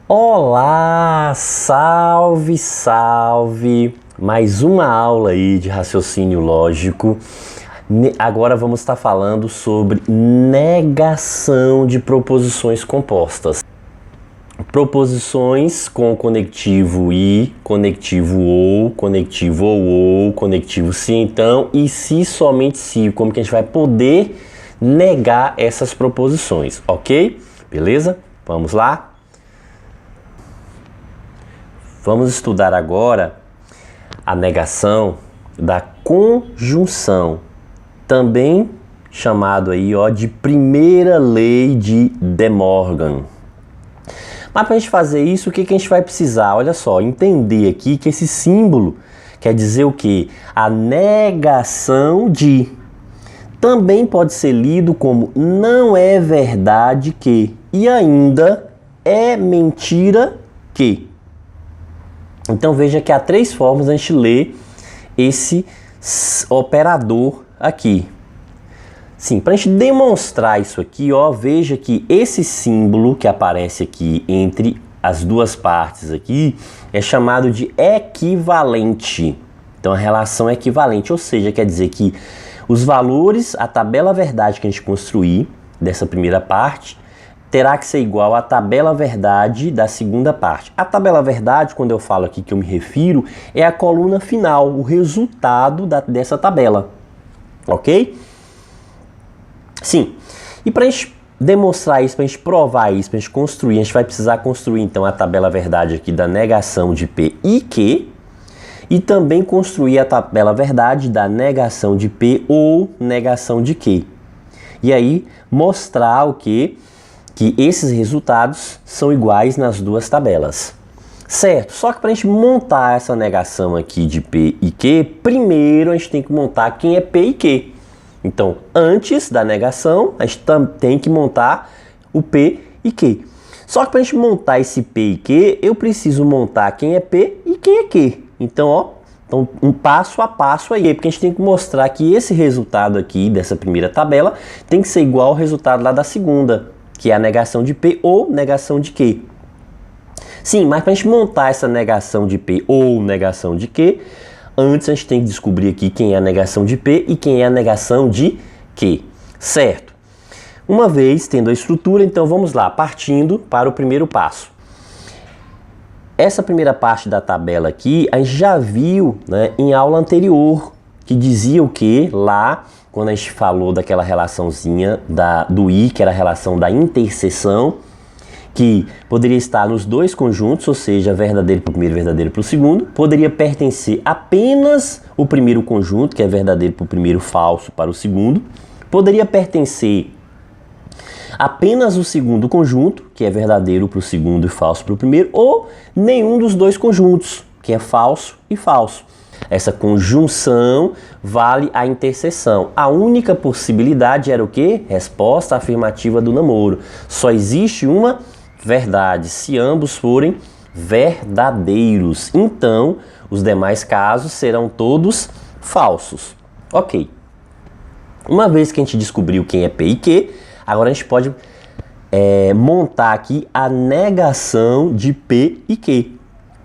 Olá, salve, salve! Mais uma aula aí de raciocínio lógico. Agora vamos estar falando sobre negação de proposições compostas. Proposições com conectivo e, conectivo ou, conectivo se então e se somente se. Como que a gente vai poder negar essas proposições, ok? Beleza? Vamos lá? Vamos estudar agora a negação da conjunção, também chamado aí de primeira lei de De Morgan. Mas para a gente fazer isso, o que a gente vai precisar? Olha só, entender aqui que esse símbolo quer dizer o quê? A negação de. Também pode ser lido como não é verdade que e ainda é mentira que. Então veja que há três formas de a gente ler esse operador aqui. Sim, para a gente demonstrar isso aqui, veja que esse símbolo que aparece aqui entre as duas partes aqui é chamado de equivalente. Então a relação é equivalente, ou seja, quer dizer que os valores, a tabela verdade que a gente construir dessa primeira parte, terá que ser igual à tabela verdade da segunda parte. A tabela verdade, quando eu falo aqui que eu me refiro, é a coluna final, o resultado dessa tabela. Ok? Sim. E para a gente demonstrar isso, para a gente provar isso, para a gente construir, a gente vai precisar construir então a tabela verdade aqui da negação de P e Q e também construir a tabela verdade da negação de P ou negação de Q. E aí mostrar o que esses resultados são iguais nas duas tabelas. Certo, só que para a gente montar essa negação aqui de P e Q, primeiro a gente tem que montar quem é P e Q. Então, antes da negação, a gente tem que montar o P e Q. Só que para a gente montar esse P e Q, eu preciso montar quem é P e quem é Q. Então, um passo a passo aí, porque a gente tem que mostrar que esse resultado aqui dessa primeira tabela tem que ser igual ao resultado lá da segunda, que é a negação de P ou negação de Q. Sim, mas para a gente montar essa negação de P ou negação de Q, antes a gente tem que descobrir aqui quem é a negação de P e quem é a negação de Q. Certo? Uma vez tendo a estrutura, então vamos lá, partindo para o primeiro passo. Essa primeira parte da tabela aqui, a gente já viu, né, em aula anterior, que dizia o que lá, quando a gente falou daquela relaçãozinha do I, que era a relação da interseção, que poderia estar nos dois conjuntos, ou seja, verdadeiro para o primeiro e verdadeiro para o segundo, poderia pertencer apenas o primeiro conjunto, que é verdadeiro para o primeiro, falso para o segundo, poderia pertencer apenas o segundo conjunto, que é verdadeiro para o segundo e falso para o primeiro, ou nenhum dos dois conjuntos, que é falso e falso. Essa conjunção vale a interseção. A única possibilidade era o quê? Resposta afirmativa do namoro. Só existe uma verdade, se ambos forem verdadeiros. Então, os demais casos serão todos falsos. Ok. Uma vez que a gente descobriu quem é P e Q, agora a gente pode montar aqui a negação de P e Q.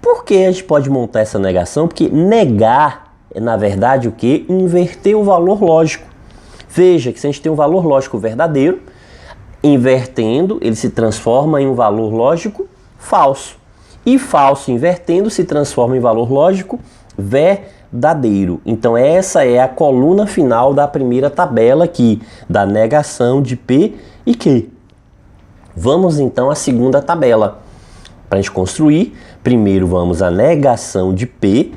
Por que a gente pode montar essa negação? Porque negar é, na verdade, o que? Inverter o valor lógico. Veja que se a gente tem um valor lógico verdadeiro, invertendo, ele se transforma em um valor lógico falso. E falso invertendo se transforma em valor lógico verdadeiro. Então essa é a coluna final da primeira tabela aqui, da negação de P e Q. Vamos então à segunda tabela. Para a gente construir, primeiro vamos à negação de P.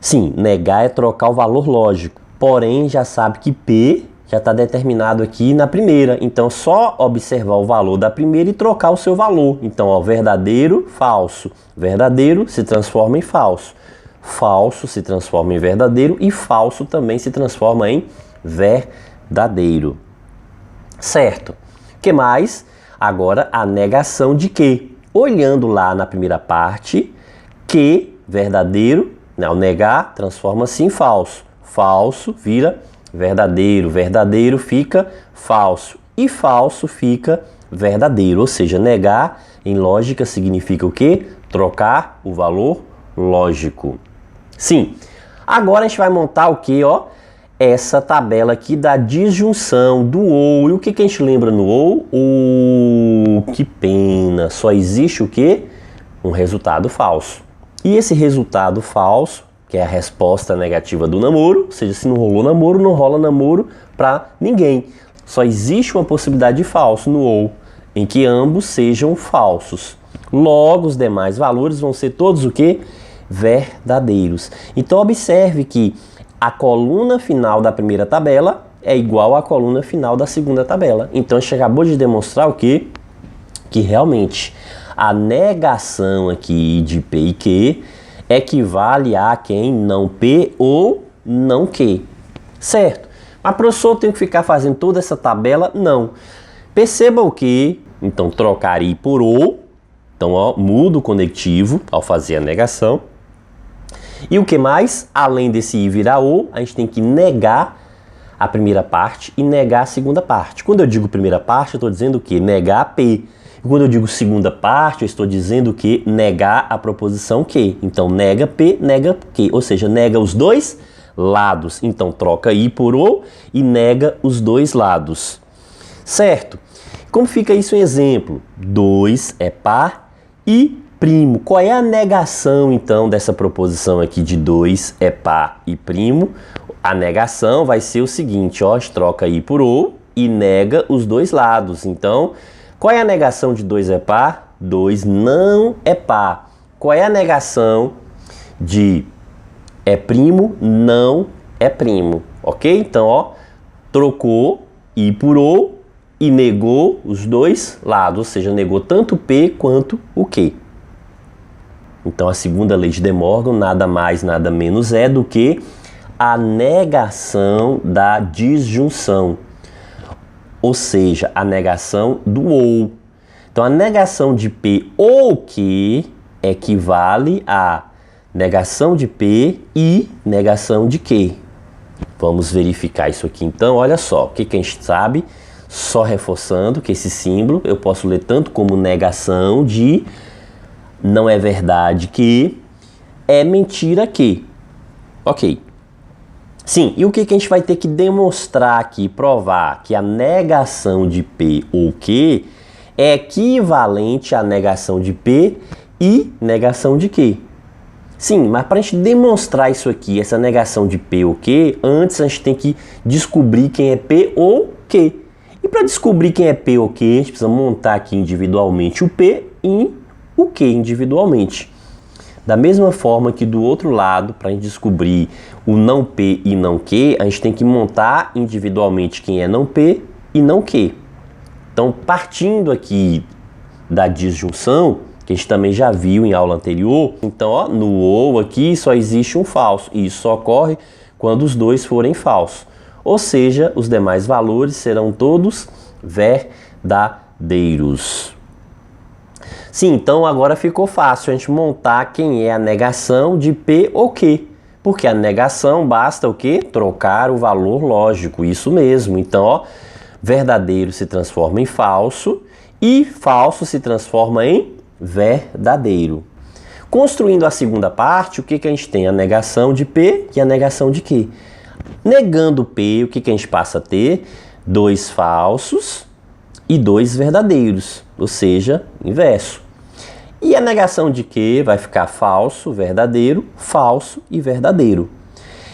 Sim, negar é trocar o valor lógico. Porém, já sabe que P já está determinado aqui na primeira. Então, só observar o valor da primeira e trocar o seu valor. Então, verdadeiro, falso. Verdadeiro se transforma em falso. Falso se transforma em verdadeiro e falso também se transforma em verdadeiro. Certo. O que mais? Agora, a negação de Q. Olhando lá na primeira parte, que verdadeiro, ao negar, transforma-se em falso. Falso vira verdadeiro, verdadeiro fica falso e falso fica verdadeiro. Ou seja, negar em lógica significa o quê? Trocar o valor lógico. Sim. Agora a gente vai montar o quê, ó? Essa tabela aqui da disjunção do ou. E o que a gente lembra no ou? Que pena! Só existe o quê? Um resultado falso. E esse resultado falso, que é a resposta negativa do namoro, ou seja, se não rolou namoro, não rola namoro para ninguém. Só existe uma possibilidade de falso no ou, em que ambos sejam falsos. Logo, os demais valores vão ser todos o quê? Verdadeiros. Então, observe que a coluna final da primeira tabela é igual à coluna final da segunda tabela. Então, a gente acabou de demonstrar o quê? Que realmente a negação aqui de P e Q equivale a quem? Não P ou não Q. Certo? Mas, professor, eu tenho que ficar fazendo toda essa tabela? Não. Perceba o que? Então, trocar I por ou. Então, ó, muda o conectivo ao fazer a negação. E o que mais? Além desse I virar ou, a gente tem que negar a primeira parte e negar a segunda parte. Quando eu digo primeira parte, eu estou dizendo o quê? Negar P. E quando eu digo segunda parte, eu estou dizendo o quê? Negar a proposição Q. Então, nega P, nega Q. Ou seja, nega os dois lados. Então, troca I por ou e nega os dois lados. Certo? Como fica isso em exemplo? 2 é par e primo. Qual é a negação, então, dessa proposição aqui de 2 é par e primo? A negação vai ser o seguinte, ó, a gente troca I por ou e nega os dois lados. Então, qual é a negação de 2 é par? 2 não é par. Qual é a negação de é primo? Não é primo. Ok? Então, ó, trocou I por ou e negou os dois lados, ou seja, negou tanto P quanto o Q. Então, a segunda lei de De Morgan nada mais, nada menos é do que a negação da disjunção, ou seja, a negação do ou. Então, a negação de P ou Q equivale a negação de P e negação de Q. Vamos verificar isso aqui, então. Olha só, o que a gente sabe? Só reforçando que esse símbolo eu posso ler tanto como negação de não é verdade que, é mentira que. Ok. Sim, e o que a gente vai ter que demonstrar aqui, provar que a negação de P ou Q é equivalente à negação de P e negação de Q. Sim, mas para a gente demonstrar isso aqui, essa negação de P ou Q, antes a gente tem que descobrir quem é P ou Q. E para descobrir quem é P ou Q, a gente precisa montar aqui individualmente o P e o Q individualmente. Da mesma forma que do outro lado, para a gente descobrir o não P e não Q, a gente tem que montar individualmente quem é não P e não Q. Então, partindo aqui da disjunção, que a gente também já viu em aula anterior, então, ó, no ou aqui só existe um falso, e isso só ocorre quando os dois forem falsos. Ou seja, os demais valores serão todos verdadeiros. Sim, então agora ficou fácil a gente montar quem é a negação de P ou Q. Porque a negação basta o quê? Trocar o valor lógico, isso mesmo. Então, ó, verdadeiro se transforma em falso e falso se transforma em verdadeiro. Construindo a segunda parte, o que a gente tem? A negação de P e a negação de Q. Negando P, o que a gente passa a ter? 2 falsos e 2 verdadeiros, ou seja, inverso. E a negação de Q vai ficar falso e verdadeiro.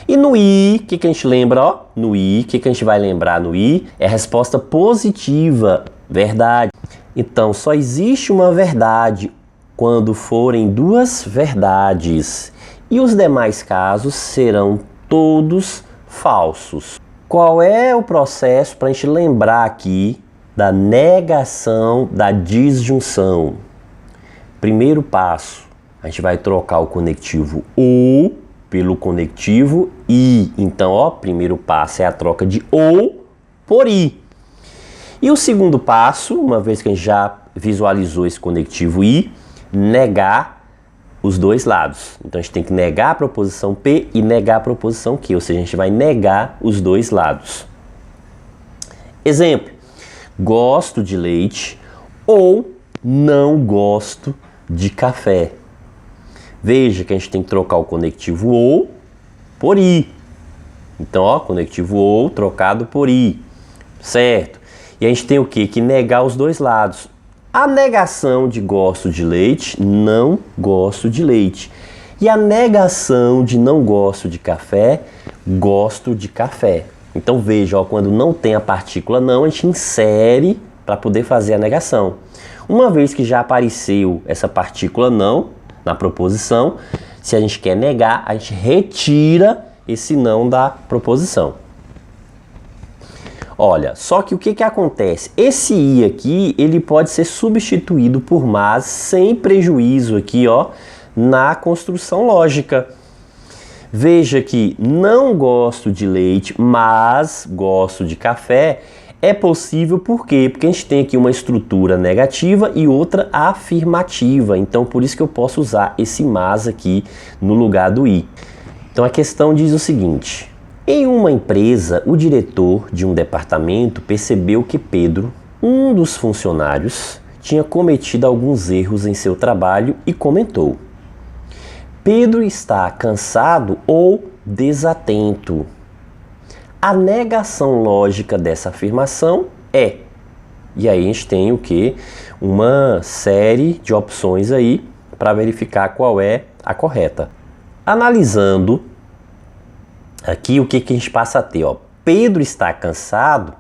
E no I, o que a gente lembra? Ó? No I, o que a gente vai lembrar no I? É a resposta positiva, verdade. Então, só existe uma verdade quando forem 2 verdades. E os demais casos serão todos falsos. Qual é o processo para a gente lembrar aqui da negação da disjunção? Primeiro passo, a gente vai trocar o conectivo ou pelo conectivo i. Então, ó, primeiro passo é a troca de ou por i. E o segundo passo, uma vez que a gente já visualizou esse conectivo i, negar os dois lados. Então, a gente tem que negar a proposição P e negar a proposição Q, ou seja, a gente vai negar os dois lados. Exemplo, gosto de leite ou não gosto de café. Veja que a gente tem que trocar o conectivo ou por i. Então, ó, conectivo ou trocado por i, certo? E a gente tem o quê? Que negar os dois lados. A negação de gosto de leite, não gosto de leite. E a negação de não gosto de café, gosto de café. Então veja, ó, quando não tem a partícula não, a gente insere para poder fazer a negação. Uma vez que já apareceu essa partícula não na proposição, se a gente quer negar, a gente retira esse não da proposição. Olha, só que o que acontece? Esse i aqui, ele pode ser substituído por mas sem prejuízo aqui, ó, na construção lógica. Veja que não gosto de leite, mas gosto de café. É possível por quê? Porque a gente tem aqui uma estrutura negativa e outra afirmativa. Então, por isso que eu posso usar esse mas aqui no lugar do i. Então, a questão diz o seguinte: em uma empresa, o diretor de um departamento percebeu que Pedro, um dos funcionários, tinha cometido alguns erros em seu trabalho e comentou: Pedro está cansado ou desatento. A negação lógica dessa afirmação é. E aí a gente tem o quê? Uma série de opções aí para verificar qual é a correta. Analisando aqui, o que a gente passa a ter? Ó? Pedro está cansado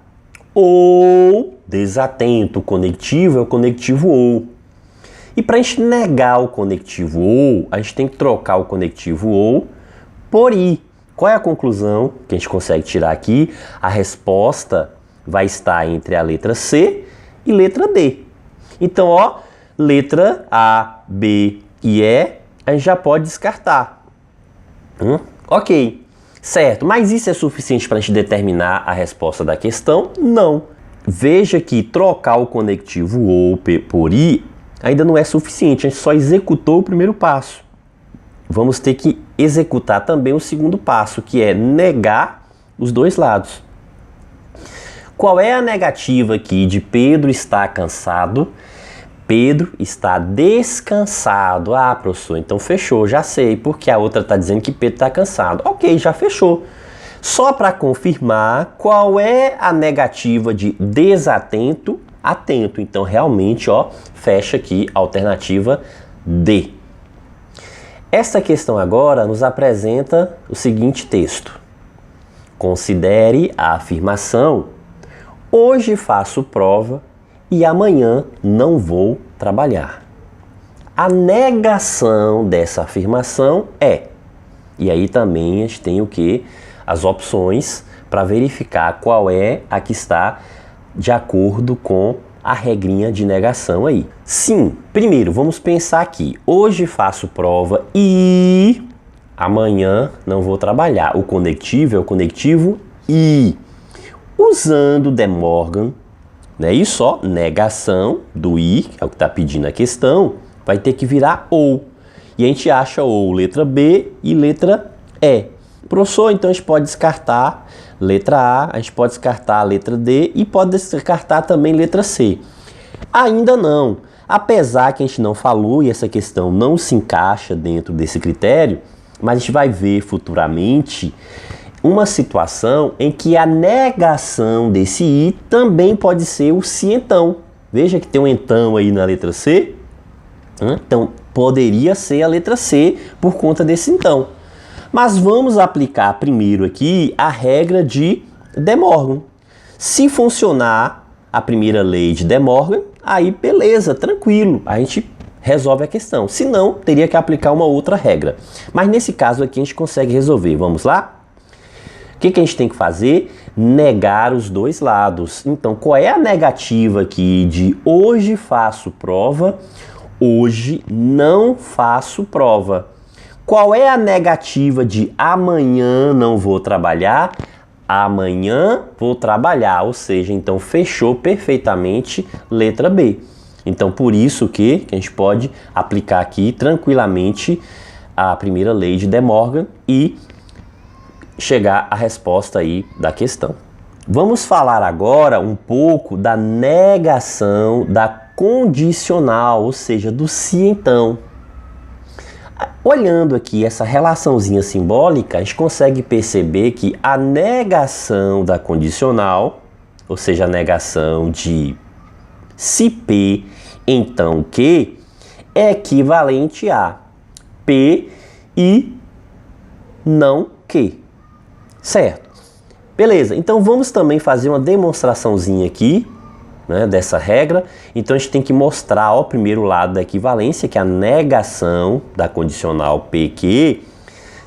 ou desatento. O conectivo é o conectivo ou. E para a gente negar o conectivo ou, a gente tem que trocar o conectivo ou por i. Qual é a conclusão que a gente consegue tirar aqui? A resposta vai estar entre a letra C e letra D. Então, ó, letra A, B e E, a gente já pode descartar. Ok, certo. Mas isso é suficiente para a gente determinar a resposta da questão? Não. Veja que trocar o conectivo ou por i ainda não é suficiente, a gente só executou o primeiro passo. Vamos ter que executar também o segundo passo, que é negar os dois lados. Qual é a negativa aqui de Pedro está cansado? Pedro está descansado. Ah, professor, então fechou, já sei, porque a outra está dizendo que Pedro está cansado. Ok, já fechou. Só para confirmar, qual é a negativa de desatento? Atento. Então, realmente, ó, fecha aqui a alternativa D. Esta questão agora nos apresenta o seguinte texto. Considere a afirmação: hoje faço prova e amanhã não vou trabalhar. A negação dessa afirmação é. E aí também a gente tem o que? As opções para verificar qual é a que está de acordo com a regrinha de negação aí. Sim, primeiro vamos pensar aqui. Hoje faço prova e amanhã não vou trabalhar. O conectivo é o conectivo e. Usando De Morgan, né? E só negação do i, que é o que está pedindo a questão, vai ter que virar ou. E a gente acha ou letra B e letra E. Professor, então a gente pode descartar letra A, a gente pode descartar a letra D e pode descartar também letra C. Ainda não. Apesar que a gente não falou e essa questão não se encaixa dentro desse critério, mas a gente vai ver futuramente uma situação em que a negação desse i também pode ser o se então. Veja que tem um então aí na letra C. Então, poderia ser a letra C por conta desse então. Mas vamos aplicar primeiro aqui a regra de De Morgan. Se funcionar a primeira lei de De Morgan, aí beleza, tranquilo, a gente resolve a questão. Se não, teria que aplicar uma outra regra. Mas nesse caso aqui a gente consegue resolver. Vamos lá? O que a gente tem que fazer? Negar os dois lados. Então, qual é a negativa aqui de hoje faço prova, hoje não faço prova? Qual é a negativa de amanhã não vou trabalhar? Amanhã vou trabalhar, ou seja, então fechou perfeitamente letra B. Então por isso que a gente pode aplicar aqui tranquilamente a primeira lei de De Morgan e chegar à resposta aí da questão. Vamos falar agora um pouco da negação da condicional, ou seja, do se então. Olhando aqui essa relaçãozinha simbólica, a gente consegue perceber que a negação da condicional, ou seja, a negação de se P, então Q, é equivalente a P e não Q, certo? Beleza, então vamos também fazer uma demonstraçãozinha aqui, né, dessa regra. Então a gente tem que mostrar o primeiro lado da equivalência, que a negação da condicional PQ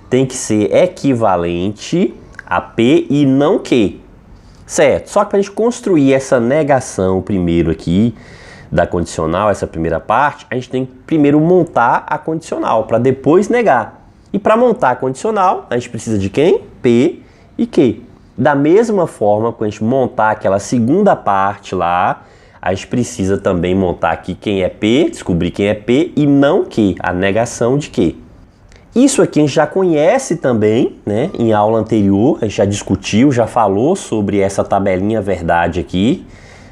tem que ser equivalente a P e não Q, certo? Só que para a gente construir essa negação primeiro aqui da condicional, essa primeira parte, a gente tem que primeiro montar a condicional para depois negar. E para montar a condicional, a gente precisa de quem? P e Q. Da mesma forma, quando a gente montar aquela segunda parte lá, a gente precisa também montar aqui quem é P, descobrir quem é P e não Q, a negação de Q. Isso aqui a gente já conhece também, né? Em aula anterior, a gente já discutiu, já falou sobre essa tabelinha verdade aqui,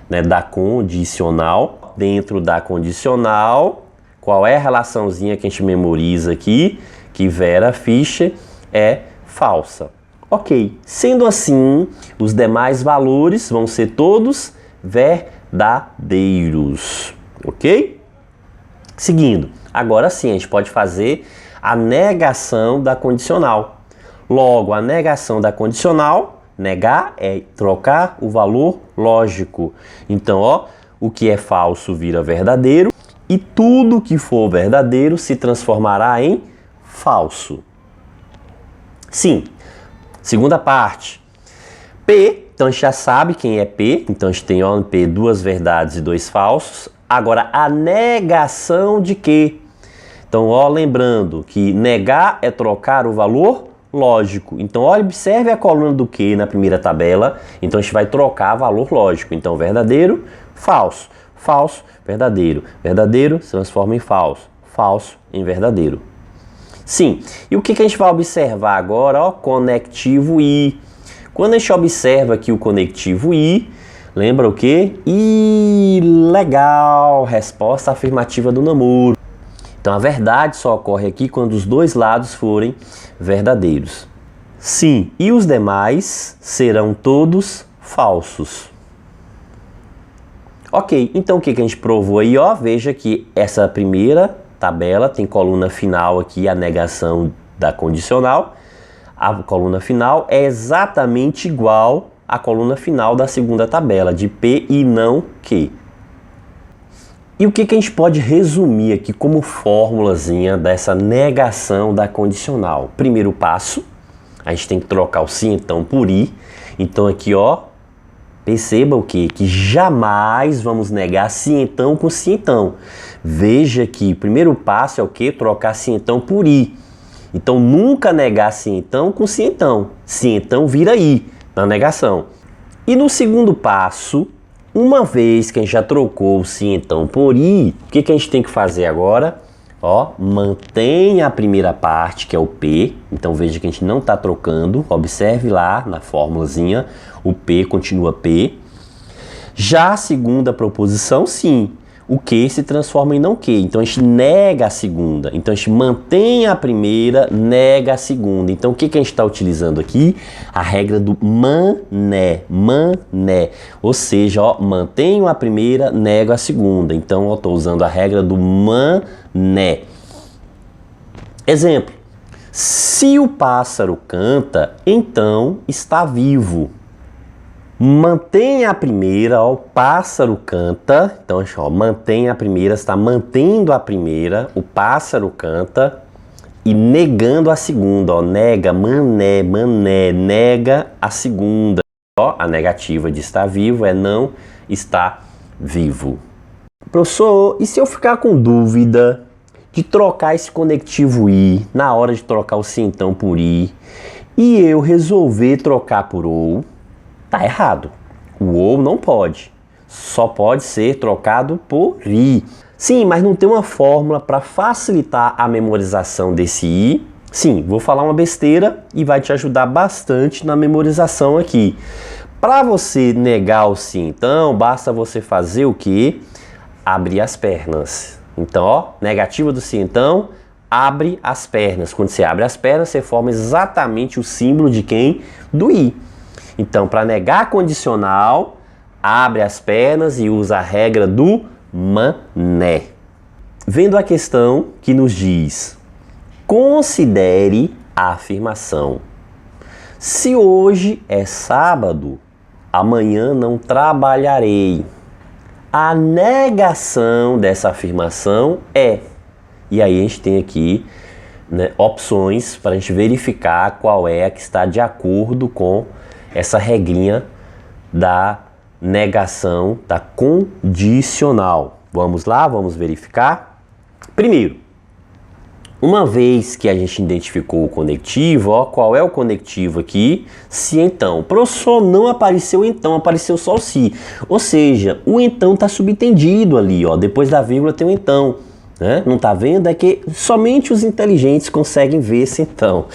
né? Da condicional. Dentro da condicional, qual é a relaçãozinha que a gente memoriza aqui? Que Vera Fischer é falsa. Ok, sendo assim, os demais valores vão ser todos verdadeiros, ok? Seguindo, agora sim, a gente pode fazer a negação da condicional. Logo, a negação da condicional, negar é trocar o valor lógico. Então, ó, o que é falso vira verdadeiro e tudo que for verdadeiro se transformará em falso. Sim. Segunda parte, P, então a gente já sabe quem é P, então a gente tem ó, no P duas verdades e dois falsos. Agora, a negação de Q. Então, ó, lembrando que negar é trocar o valor lógico. Então, ó, observe a coluna do Q na primeira tabela. Então, a gente vai trocar valor lógico. Então, verdadeiro, falso, falso, verdadeiro. Verdadeiro se transforma em falso, falso em verdadeiro. Sim, e o que a gente vai observar agora? Ó, conectivo I. Quando a gente observa aqui o conectivo I, lembra o quê? Legal, resposta afirmativa do namoro. Então a verdade só ocorre aqui quando os dois lados forem verdadeiros. Sim, e os demais serão todos falsos. Ok, então o que a gente provou aí? Ó, veja que essa primeira tabela tem coluna final aqui, a negação da condicional. A coluna final é exatamente igual à coluna final da segunda tabela, de P e não Q. E o que a gente pode resumir aqui como fórmulazinha dessa negação da condicional? Primeiro passo, a gente tem que trocar o se então por I. Então aqui, ó, perceba o quê? Que jamais vamos negar se então com se então. Veja que o primeiro passo é o quê? Trocar se então por I. Então nunca negar se então com se então. Se então vira I na negação. E no segundo passo, uma vez que a gente já trocou o se então por I, o que a gente tem que fazer agora? Ó, mantém a primeira parte, que é o P. Então veja que a gente não está trocando. Observe lá na fórmulazinha, o P continua P. Já a segunda proposição, sim, o Q se transforma em não Q. Então a gente nega a segunda. Então a gente mantém a primeira, nega a segunda. Então o que a gente está utilizando aqui? A regra do mané, mané. Ou seja, ó, mantenho a primeira, nego a segunda. Então eu estou usando a regra do mané. Exemplo. Se o pássaro canta, então está vivo. Mantém a primeira, ó, o pássaro canta. Então, ó, mantém a primeira, está mantendo a primeira, o pássaro canta e negando a segunda, ó, nega, mané, mané, nega a segunda. Ó, a negativa de estar vivo é não está vivo. Professor, e se eu ficar com dúvida de trocar esse conectivo I na hora de trocar o se então por I e eu resolver trocar por ou? Tá errado. O ou não pode. Só pode ser trocado por I. Sim, mas não tem uma fórmula para facilitar a memorização desse I. Sim, vou falar uma besteira e vai te ajudar bastante na memorização aqui. Para você negar o se então, basta você fazer o quê? abrir as pernas. Então, ó, negativa do se então, abre as pernas. Quando você abre as pernas, você forma exatamente o símbolo de quem? Do i. Então, para negar condicional, abre as pernas e usa a regra do mané. Vendo a questão que nos diz: considere a afirmação. Se hoje é sábado, amanhã não trabalharei. A negação dessa afirmação é. E aí a gente tem aqui, né, opções para a gente verificar qual é a que está de acordo com essa regrinha da negação da condicional. Vamos lá, vamos verificar. Primeiro, uma vez que a gente identificou o conectivo, ó, qual é o conectivo aqui? Se então. Professor, não apareceu então, apareceu só o se. Ou seja, o então está subentendido ali, ó, depois da vírgula tem o então. Né? Não está vendo? É que somente os inteligentes conseguem ver esse então.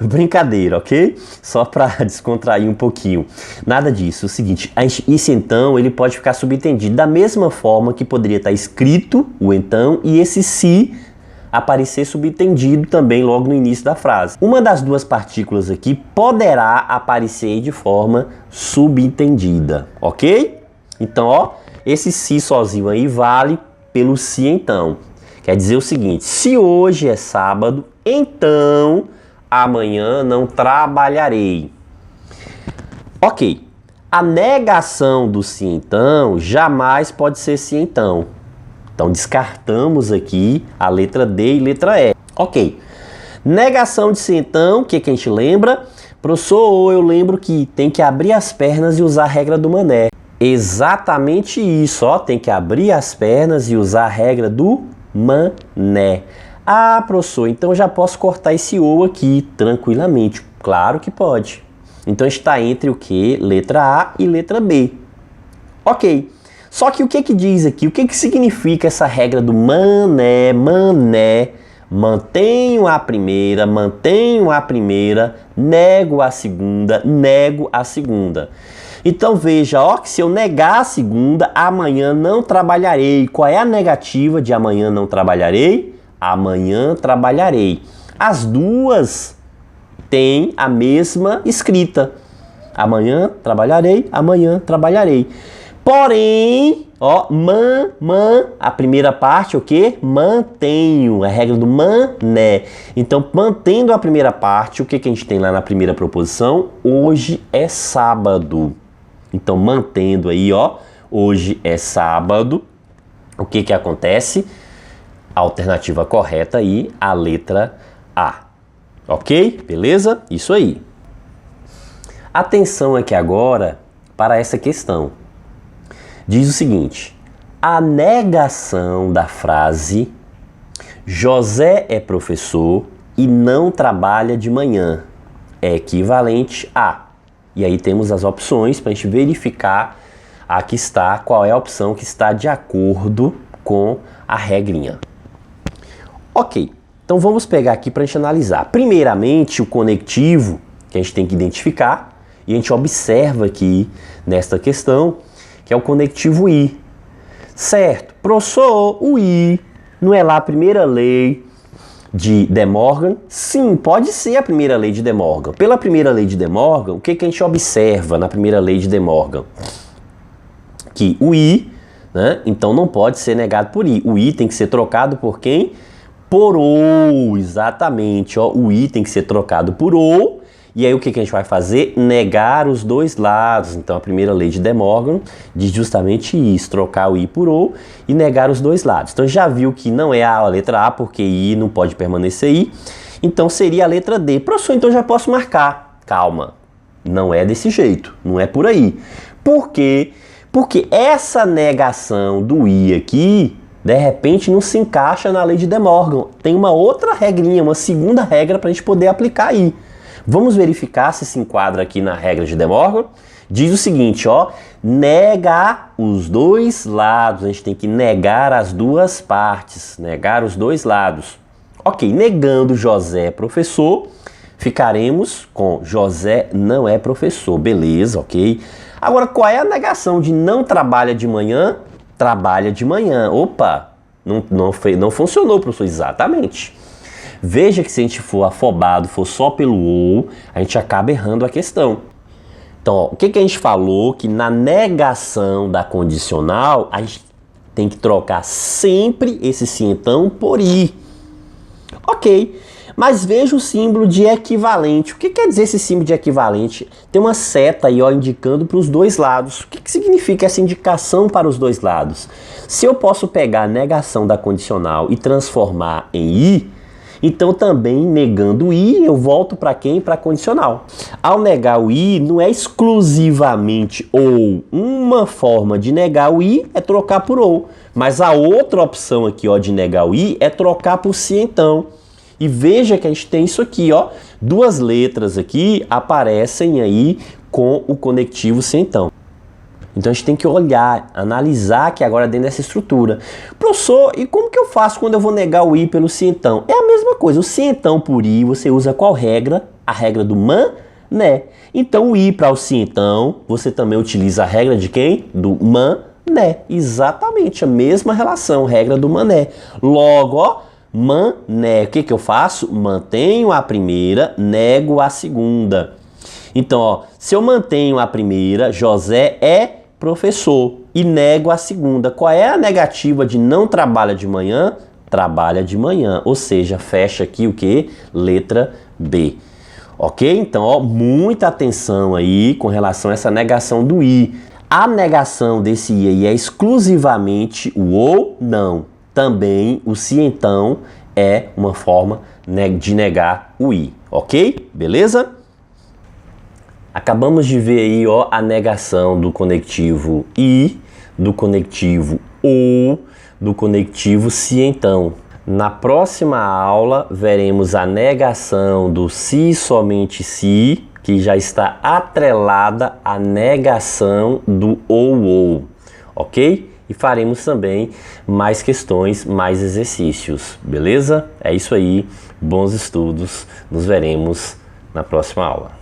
Brincadeira, ok? Só para descontrair um pouquinho. Nada disso. É o seguinte, esse então ele pode ficar subentendido da mesma forma que poderia estar escrito o então e esse se aparecer subentendido também logo no início da frase. Uma das duas partículas aqui poderá aparecer de forma subentendida, ok? Então, ó, esse se sozinho aí vale pelo se então. Quer dizer o seguinte, se hoje é sábado, então amanhã não trabalharei. Ok, a negação do se então jamais pode ser se então. Então descartamos aqui a letra D e letra E. Ok, negação de se então, o que a gente lembra? Professor, eu lembro que tem que abrir as pernas e usar a regra do mané. Exatamente isso, ó, tem que abrir as pernas e usar a regra do mané. Ah, professor, então eu já posso cortar esse O aqui tranquilamente. Claro que pode. Então está entre o que? Letra A e letra B. Ok. Só que o que diz aqui? O que significa essa regra do mané? Mané. Mantenho a primeira, nego a segunda. Então veja, ó, que se eu negar a segunda, amanhã não trabalharei. Qual é a negativa de amanhã não trabalharei? Amanhã trabalharei. As duas têm a mesma escrita. Amanhã trabalharei, amanhã trabalharei. Porém, ó, a primeira parte, o quê? Mantenho, é a regra do mané. Então, mantendo a primeira parte, o que a gente tem lá na primeira proposição? Hoje é sábado. Então, mantendo aí, ó, hoje é sábado, o que acontece? A alternativa correta aí, a letra A. Ok? Beleza? Isso aí. Atenção aqui agora para essa questão. Diz o seguinte, a negação da frase José é professor e não trabalha de manhã é equivalente a... E aí temos as opções para a gente verificar aqui está, qual é a opção que está de acordo com a regrinha. Ok, então vamos pegar aqui para a gente analisar. Primeiramente, o conectivo que a gente tem que identificar e a gente observa aqui nesta questão que é o conectivo I. Certo, professor, o I não é lá a primeira lei de De Morgan? Sim, pode ser a primeira lei de De Morgan. Pela primeira lei de De Morgan, o que a gente observa na primeira lei de De Morgan? Que o I, né, então não pode ser negado por I. O I tem que ser trocado por quem? Por O, exatamente. Ó, o I tem que ser trocado por O. E aí o que a gente vai fazer? Negar os dois lados. Então a primeira lei de De Morgan diz justamente isso, trocar o I por O e negar os dois lados. Então já viu que não é a letra A, porque I não pode permanecer I. Então seria a letra D. Professor, então já posso marcar. Calma, não é desse jeito, não é por aí. Por quê? Porque essa negação do I aqui, de repente não se encaixa na lei de De Morgan. Tem uma outra regrinha, uma segunda regra para a gente poder aplicar aí. Vamos verificar se enquadra aqui na regra de De Morgan. Diz o seguinte, ó, nega os dois lados. A gente tem que negar as duas partes, negar os dois lados. Ok, negando José professor, ficaremos com José não é professor. Beleza, ok. Agora, qual é a negação de não trabalha de manhã? trabalha de manhã. Opa, não funcionou, professor, exatamente. Veja que se a gente for afobado, for só pelo ou, a gente acaba errando a questão. Então, ó, o que a gente falou? Que na negação da condicional, a gente tem que trocar sempre esse sim então por i. Ok, mas veja o símbolo de equivalente. O que quer dizer esse símbolo de equivalente? Tem uma seta aí, ó, indicando para os dois lados. O que significa essa indicação para os dois lados? Se eu posso pegar a negação da condicional e transformar em i, então também negando i, eu volto para quem? Para a condicional. Ao negar o i, não é exclusivamente ou. Uma forma de negar o i é trocar por ou. Mas a outra opção aqui, ó, de negar o i é trocar por se então. E veja que a gente tem isso aqui, ó. Duas letras aqui aparecem aí com o conectivo se então. Então a gente tem que olhar, analisar que agora dentro dessa estrutura. Professor, e como que eu faço quando eu vou negar o i pelo se então? É a mesma coisa, o se então por i, você usa qual regra? A regra do mané. Então o i para o se então, você também utiliza a regra de quem? Do mané. Exatamente, a mesma relação, regra do mané. Logo, ó, mané, o que eu faço? Mantenho a primeira, nego a segunda. Então, ó, se eu mantenho a primeira, José é professor, e nego a segunda. Qual é a negativa de não trabalha de manhã? Trabalha de manhã, ou seja, fecha aqui o que? Letra B. Ok? Então, ó, muita atenção aí com relação a essa negação do i. A negação desse i aí é exclusivamente o ou? Não. Também o se então é uma forma de negar o i. Ok? Beleza? Acabamos de ver aí, ó, a negação do conectivo i, do conectivo ou, do conectivo se então. Na próxima aula veremos a negação do se somente se, que já está atrelada à negação do ou, ok? E faremos também mais questões, mais exercícios, beleza? É isso aí, bons estudos, nos veremos na próxima aula.